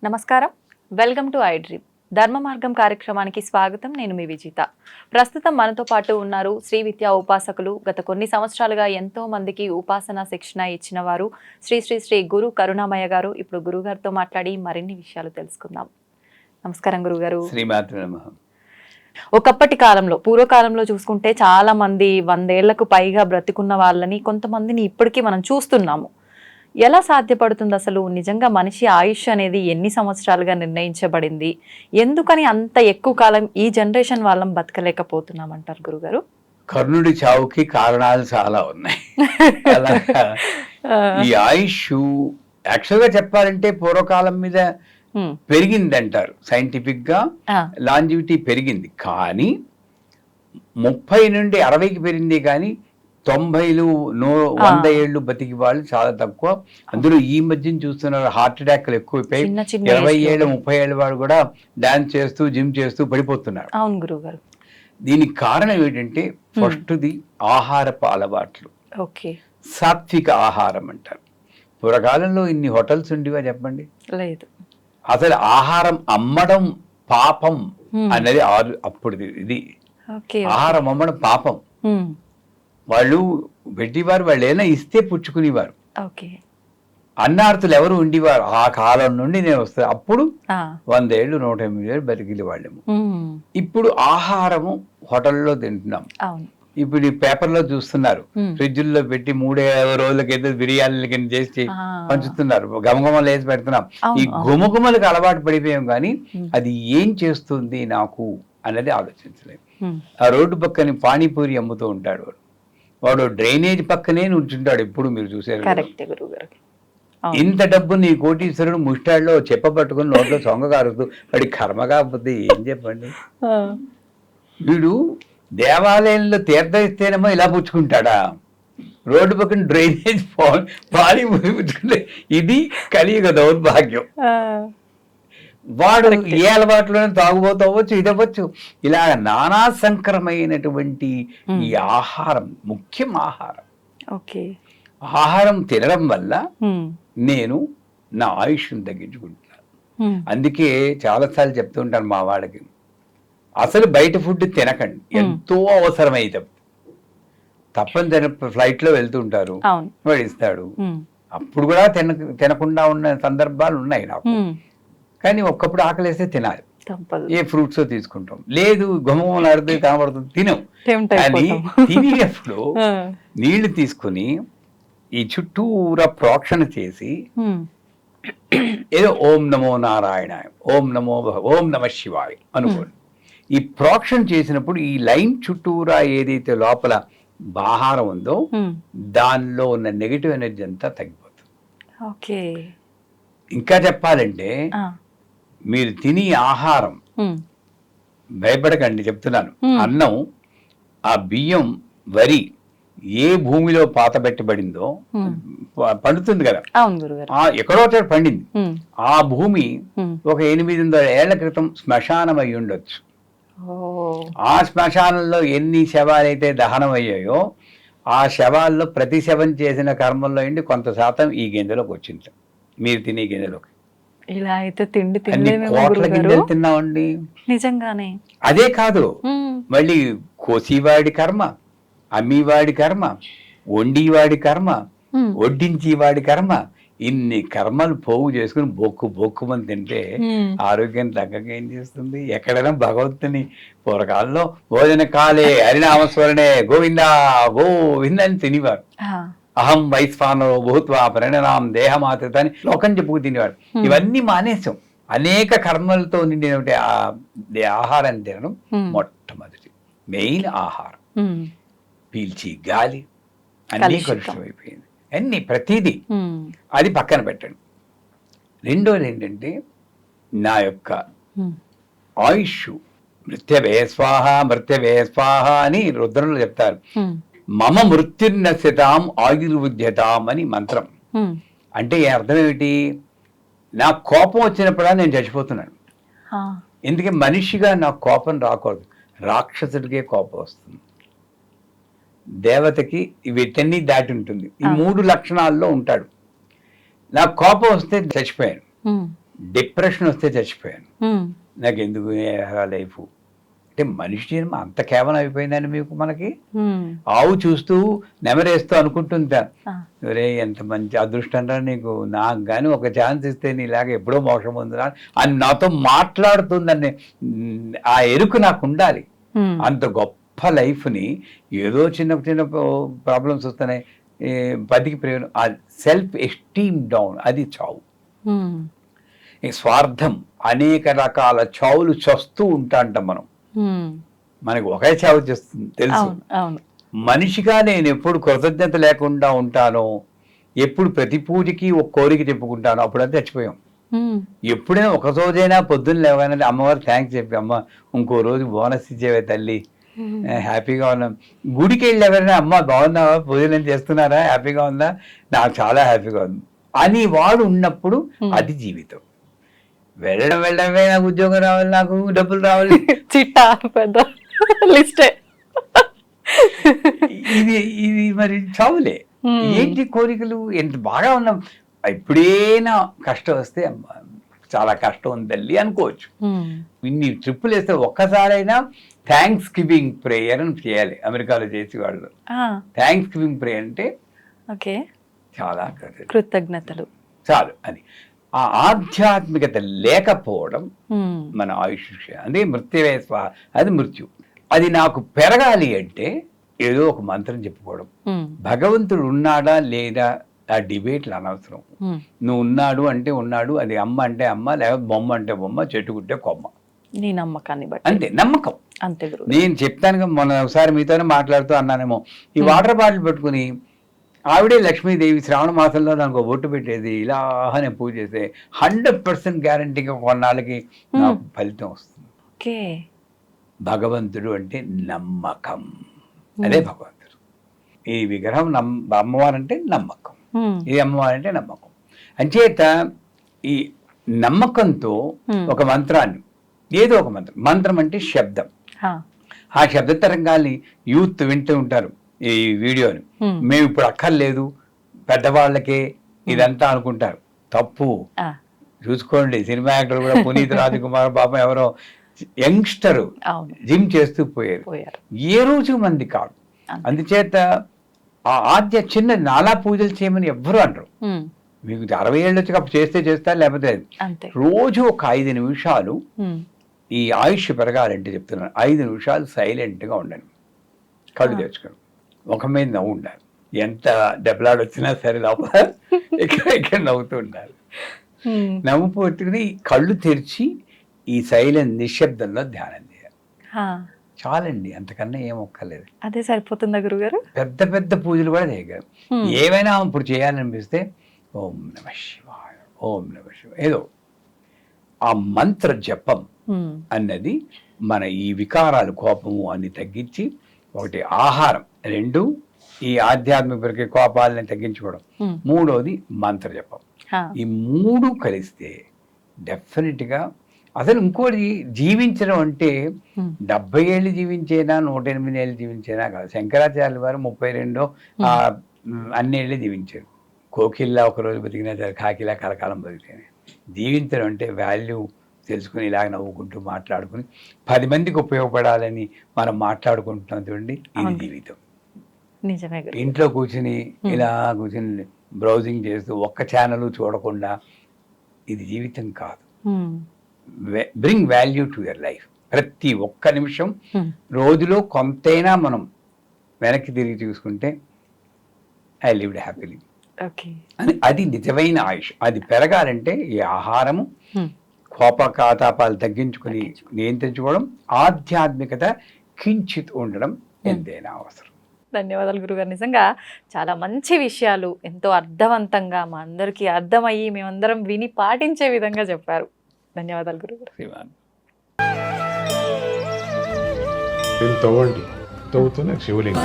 నమస్కారం, welcome to I dream. ధర్మ మార్గం కార్యక్రమానికి స్వాగతం. నేను మీ విజిత. ప్రస్తుతం మనతో పాటు ఉన్నారు శ్రీ విద్యా ఉపాసకులు. గత కొన్ని సంవత్సరాలుగా ఎంతో మందికి ఉపాసన శిక్షణ ఇచ్చిన వారు శ్రీ శ్రీ శ్రీ గురు కరుణామయ్య గారు. ఇప్పుడు గురుగారితో మాట్లాడి మరిన్ని విషయాలు తెలుసుకుందాం. నమస్కారం గురుగారు. ఒకప్పటి కాలంలో, పూర్వకాలంలో చూసుకుంటే చాలా మంది 100 ఏళ్లకు పైగా బ్రతికున్న వాళ్ళని, కొంతమందిని ఇప్పటికీ మనం చూస్తున్నాము. ఎలా సాధ్యపడుతుంది అసలు? నిజంగా మనిషి ఆయుష్ అనేది ఎన్ని సంవత్సరాలుగా నిర్ణయించబడింది? ఎందుకని అంత ఎక్కువ కాలం ఈ జనరేషన్ వాళ్ళం బతకలేకపోతున్నాం అంటారు గురుగారు? కర్ణుడి చావుకి కారణాలు చాలా ఉన్నాయి. ఈ ఆయుష్ యాక్చువల్గా చెప్పాలంటే పూర్వకాలం మీద పెరిగింది అంటారు. సైంటిఫిక్ గా లాంజివిటీ పెరిగింది, కానీ 30 నుండి 60కి పెరిగింది, కానీ 90లు 100 ఏళ్ళు బతికి వాళ్ళు చాలా తక్కువ. అందులో ఈ మధ్యన చూస్తున్నారు హార్ట్ అటాక్లు ఎక్కువైపోయి 20 ఏళ్ళు 30 ఏళ్ళ వాడు కూడా డాన్స్ చేస్తూ జిమ్ చేస్తూ పడిపోతున్నారు. అవును గురుగారు. దీనికి కారణం ఏంటంటే ఫస్ట్ది ఆహారపు అలవాట్లు. సాత్విక ఆహారం అంటారు. పూర్వకాలంలో ఇన్ని హోటల్స్ ఉండేవా చెప్పండి? లేదు. అసలు ఆహారం అమ్మడం పాపం అనేది అప్పుడు ఇది ఆహారం అమ్మడం పాపం. వాళ్ళు పెట్టేవారు, వాళ్ళు ఏమైనా ఇస్తే పుచ్చుకునేవారు. అన్నార్థులు ఎవరు ఉండేవారు ఆ కాలం నుండి నేను వస్తాను. అప్పుడు 100 ఏళ్ళు 180 ఏళ్ళు బతికిలి వాళ్ళేమో. ఇప్పుడు ఆహారము హోటల్లో తింటున్నాం. ఇప్పుడు ఈ పేపర్లో చూస్తున్నారు, ఫ్రిడ్జ్లో పెట్టి 3 రోజులకైతే బిర్యానీల కింద చేసి పంచుతున్నారు, గమగమలు వేసి పెడుతున్నాం. ఈ గుమగుమలకు అలవాటు పడిపోయాం, కానీ అది ఏం చేస్తుంది నాకు అన్నది ఆలోచించలేము. ఆ రోడ్డు పక్కన పానీపూరి అమ్ముతూ ఉంటాడు, వాడు డ్రైనేజ్ పక్కనే నుంచుంటాడు. ఎప్పుడు మీరు చూసారు? ఇంత డబ్బు నీ కోటీశ్వరుడు ముష్టాడులో చెప్పబట్టుకుని నోట్లో సొంగ కారుతూ వాడి కర్మ కాకపోతే ఏం చెప్పండి. వీడు దేవాలయంలో తీర్థం ఇస్తేనేమో ఇలా పుచ్చుకుంటాడా, రోడ్డు పక్కన డ్రైనేజ్ పానీ పుచ్చుకుంటే ఇది కలియుగ దౌర్భాగ్యం. వాడు ఏ అలవాట్లోనే తాగుబోతూ అవ్వచ్చు, ఇది అవ్వచ్చు. ఇలా నానా సంకరమైనటువంటి ఈ ఆహారం, ముఖ్యం ఆహారం. ఆహారం తినడం వల్ల నేను నా ఆయుష్ను తగ్గించుకుంటున్నాను. అందుకే చాలాసార్లు చెప్తూ ఉంటాను మా వాళ్ళకి, అసలు బయట ఫుడ్ తినకండి. ఎంతో అవసరమైతే తప్పని ఫ్లైట్లో వెళ్తుంటారు, వాడు ఇస్తాడు. అప్పుడు కూడా తినకుండా ఉన్న సందర్భాలు ఉన్నాయి నాకు. కానీ ఒక్కప్పుడు ఆకలేస్తే తినాలి, ఏ ఫ్రూట్స్ తీసుకుంటాం. లేదు గుమగుమలు ఆడితే కనబడుతుంది, తినం. కానీ తినేటప్పుడు నీళ్లు తీసుకుని ఈ చుట్టూరా ప్రోక్షణ చేసి ఏదో ఓం నమో నారాయణ, ఓం నమ శివాయ అనుకోండి. ఈ ప్రోక్షణ చేసినప్పుడు ఈ లైన్ చుట్టూరా ఏదైతే లోపల ఆహారం ఉందో దానిలో ఉన్న నెగిటివ్ ఎనర్జీ అంతా తగ్గిపోతుంది. ఇంకా చెప్పాలంటే మీరు తిని ఆహారం భయపడకండి, చెప్తున్నాను. అన్నం, ఆ బియ్యం, వరి ఏ భూమిలో పాతబెట్టబడిందో పండుతుంది కదా, ఎక్కడో చోట పండింది. ఆ భూమి ఒక 800 ఏళ్ల క్రితం శ్మశానం అయి ఉండొచ్చు. ఆ శ్మశానంలో ఎన్ని శవాలైతే దహనం అయ్యాయో ఆ శవాల్లో ప్రతి శవం చేసిన కర్మల్లో ఇండి కొంత శాతం ఈ గింజలోకి వచ్చింది, మీరు తినే గింజలోకి. ఇలా అయితే తిండి కోట్ల గింజలు తిన్నామండి నిజంగానే. అదే కాదు, మళ్ళీ కోసివాడి కర్మ, అమ్మివాడి కర్మ, వండివాడి కర్మ, వడ్డించేవాడి కర్మ, ఇన్ని కర్మలు పోగు చేసుకుని బొక్కుమని తింటే ఆరోగ్యం తగ్గక ఏం చేస్తుంది? ఎక్కడైనా భగవంతుని పూర్వకాలంలో భోజన కాలే హరినామస్మరణే గోవిందా గోవిందని తినేవారు. అహం వైశ్వానరో భూత్వా పరిణామం దేహమాత్రత అని లోకం చెప్పుకు తినేవాడు. ఇవన్నీ మానేసాం. అనేక కర్మలతో నిండిన ఆహారం తినడం మొట్టమొదటి మెయిన్ ఆహారం. పీల్చి గాలి అన్నీ కలుషితం అయిపోయింది, అన్ని ప్రతిదీ అది పక్కన పెట్టండి. రెండోది ఏంటంటే నా యొక్క ఆయుష్ మృత్యవే స్వాహ మృత్యవే స్వాహ అని రుద్రంలో చెప్తారు. మమ మృత్యుర్నశ్యతాం ఆయుర్విద్యతాం అని మంత్రం. అంటే అర్థం ఏమిటి? నా కోపం వచ్చినప్పుడా నేను చచ్చిపోతున్నాను. ఎందుకంటే మనిషిగా నాకు కోపం రాకూడదు, రాక్షసుడికే కోపం వస్తుంది. దేవతకి వీటన్నీ దాటి ఉంటుంది. ఈ 3 లక్షణాల్లో ఉంటాడు. నాకు కోపం వస్తే చచ్చిపోయాను, డిప్రెషన్ వస్తే చచ్చిపోయాను. నాకు ఎందుకు లైఫ్ అంటే మనిషి జన్మ అంత కేవలం అయిపోయిందని మనకి ఆవు చూస్తూ నెమరేస్తూ అనుకుంటుందా, ఒరే ఎంత మంచి అదృష్టం రా నీకు, నాకు కానీ ఒక ఛాన్స్ ఇస్తే నీలాగా ఎప్పుడో మోక్షం పొందురా అని నాతో మాట్లాడుతుందని ఆ ఎరుకు నాకు ఉండాలి. అంత గొప్ప లైఫ్ని ఏదో చిన్న చిన్న ప్రాబ్లమ్స్ వస్తున్నాయి, 10కి ప్రయోజనం, ఆ సెల్ఫ్ ఎస్టీమ్ డౌన్, అది చావు. స్వార్థం, అనేక రకాల చావులు చస్తూ ఉంటాంట మనం. మనకి ఒకే చావు చేస్తుంది తెలుసు. మనిషిగా నేను ఎప్పుడు కృతజ్ఞత లేకుండా ఉంటానో, ఎప్పుడు ప్రతి పూజకి ఒక కోరిక చెప్పుకుంటానో అప్పుడంతా చచ్చిపోయాం. ఎప్పుడైనా ఒక రోజైనా పొద్దున్న లేవగానే అమ్మవారు థ్యాంక్స్ చెప్పి, అమ్మ ఇంకో రోజు బోనస్ ఇచ్చేవే తల్లి, హ్యాపీగా ఉన్నాం. గుడికి వెళ్ళి ఎవరైనా అమ్మ బాగున్నావా, పూజలు చేస్తున్నారా, హ్యాపీగా ఉందా, నాకు చాలా హ్యాపీగా ఉంది అని వాడు ఉన్నప్పుడు అది జీవితం. వెళ్ళడమే నాకు ఉద్యోగం రావాలి, నాకు డబ్బులు రావాలి, చిట్టా పెద్ద లిస్టే. ఇది మరి చావులే. ఏంటి కోరికలు, ఎంత బాగా ఉన్నాం, ఎప్పుడైనా కష్టం వస్తే చాలా కష్టం ఉంది తల్లి అనుకోవచ్చు. ఇన్ని ట్రిప్పులు వేస్తే ఒక్కసారైనా థ్యాంక్స్ గివింగ్ ప్రేయర్ అని చేయాలి. అమెరికాలో చేసేవాళ్ళు థ్యాంక్స్ గివింగ్ ప్రేయర్ అంటే చాలా కృతజ్ఞతలు చాలు అని. ఆ ఆధ్యాత్మికత లేకపోవడం మన ఆయుష్, అదే మృత్యువే స్వాహ, అది మృత్యు. అది నాకు పెరగాలి అంటే ఏదో ఒక మంత్రం చెప్పుకోవడం. భగవంతుడు ఉన్నాడా లేదా ఆ డిబేట్లు అనవసరం. నువ్వు ఉన్నాడు అంటే ఉన్నాడు, అది అమ్మ అంటే అమ్మ, లేకపోతే బొమ్మ అంటే బొమ్మ, చెట్టుకుంటే కొమ్మ, నీ నమ్మకాన్ని బట్టి అంతే. నమ్మకం అంతే. నేను చెప్తాను, మొన్న ఒకసారి మీతోనే మాట్లాడుతూ అన్నానేమో, ఈ వాటర్ బాటిల్ పెట్టుకుని ఆవిడే లక్ష్మీదేవి శ్రావణ మాసంలో నాకు బొట్టు పెట్టేది, ఇలా నేను పూజ చేస్తే 100% గ్యారంటీగా కొన్నాళ్ళకి నాకు ఫలితం వస్తుంది. భగవంతుడు అంటే నమ్మకం, అదే భగవంతుడు. ఈ విగ్రహం అమ్మవారు అంటే నమ్మకం, ఇది అమ్మవారు అంటే నమ్మకం. అంచేత ఈ నమ్మకంతో ఒక మంత్రాన్ని, ఏదో ఒక మంత్రం అంటే శబ్దం, ఆ శబ్ద తరంగాల్ని యూత్ వింటూ ఉంటారు ఈ వీడియోని. మేము ఇప్పుడు అక్కర్లేదు, పెద్దవాళ్ళకే ఇదంతా అనుకుంటారు. తప్పు. చూసుకోండి, సినిమా యాక్టర్ కూడా పునీత్ రాజకుమార్ పాపం ఎవరో యంగ్స్టర్ జిమ్ చేస్తూ పోయారు. ఏ రోజు మంది కాదు. అందుచేత ఆ ఆద్య చిన్న నాలా పూజలు చేయమని ఎవ్వరు అనరు. మీకు 60 ఏళ్ళు వచ్చి అప్పుడు చేస్తే చేస్తారు, లేకపోతే రోజు ఒక 5 నిమిషాలు ఈ ఆయుష్ పెరగాలంటే చెప్తున్నాను, 5 నిమిషాలు సైలెంట్గా ఉండండి, కళ్ళు తెచ్చుకోండి, ముఖం మీద నవ్వు ఉండాలి. ఎంత దెబ్బలాడు వచ్చినా సరే లోపల ఇక్కడ నవ్వుతూ ఉండాలి. నవ్వు పెట్టుకుని కళ్ళు తెరిచి ఈ సైలెంట్ నిశ్శబ్దంలో ధ్యానం చేయాలి. చాలండి, అంతకన్నా ఏం ఒక్కర్లేదు. అదే సరిపోతుందా గురుగారు? పెద్ద పెద్ద పూజలు కూడా చేయగలరు. ఏమైనా ఇప్పుడు చేయాలనిపిస్తే ఓం నమ శివాయ, ఓం నమ శివాయ, ఏదో ఆ మంత్ర జపం అన్నది మన ఈ వికారాలు, కోపము అన్ని తగ్గించి, ఒకటి ఆహారం, 2 ఈ ఆధ్యాత్మిక కోపాలని తగ్గించుకోవడం, 3వది మంత్ర జపం. ఈ 3 కలిస్తే డెఫినెట్గా అసలు ఇంకోటి జీవించడం అంటే 70 ఏళ్ళు జీవించేనా 108 ఏళ్ళు జీవించేనా కాదు. శంకరాచార్యుల వారు 32 అన్నేళ్ళు జీవించారు. కోకిల్లా ఒకరోజు బతికినా సరే, కాకిలా కలకాలం బతికితేనే. జీవించడం అంటే వాల్యూ తెలుసుకుని ఇలాగ నవ్వుకుంటూ మాట్లాడుకుని 10 మందికి ఉపయోగపడాలని మనం మాట్లాడుకుంటున్నాం చూడండి, ఇది జీవితం. నిజమే. ఇంట్లో కూర్చుని ఇలా కూర్చుని బ్రౌజింగ్ చేస్తూ ఒక్క ఛానల్ చూడకుండా ఇది జీవితం కాదు. Bring value to your life. ప్రతి ఒక్క నిమిషం రోజులో కొంతైనా మనం వెనక్కి తిరిగి చూసుకుంటే ఐ లివ్డ్ హ్యాపీలీ అని, అది నిజమైన ఆయుష్. అది పెరగాలంటే ఈ ఆహారము, కోపతాపాలు తగ్గించుకుని నియంత్రించుకోవడం, ఆధ్యాత్మికత కించిత్ ఉండడం ఎంతైనా అవసరం. ధన్యవాదాలు గురుగారు. నిజంగా చాలా మంచి విషయాలు ఎంతో అర్థవంతంగా మా అందరికీ అర్థమయ్యి మేమందరం విని పాటించే విధంగా చెప్పారు. ధన్యవాదాలు గురుగారు. తవ్వుతున్న శివలింగం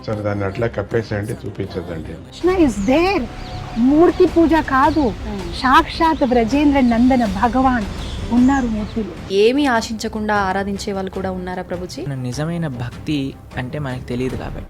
సరే, దాన్ని అట్లా కప్పేసేయండి, చూపించదండి. Krishna is there. మూర్తి పూజ కాదు, సాక్షాత్ బ్రజేంద్ర నందన భగవాన్ ఉన్నారు మూర్తిలో. ఏమీ ఆశించకుండా ఆరాధించే వాళ్ళు కూడా ఉన్నారా ప్రభుజీ? నిజమైన భక్తి అంటే మనకు తెలియదు కాబట్టి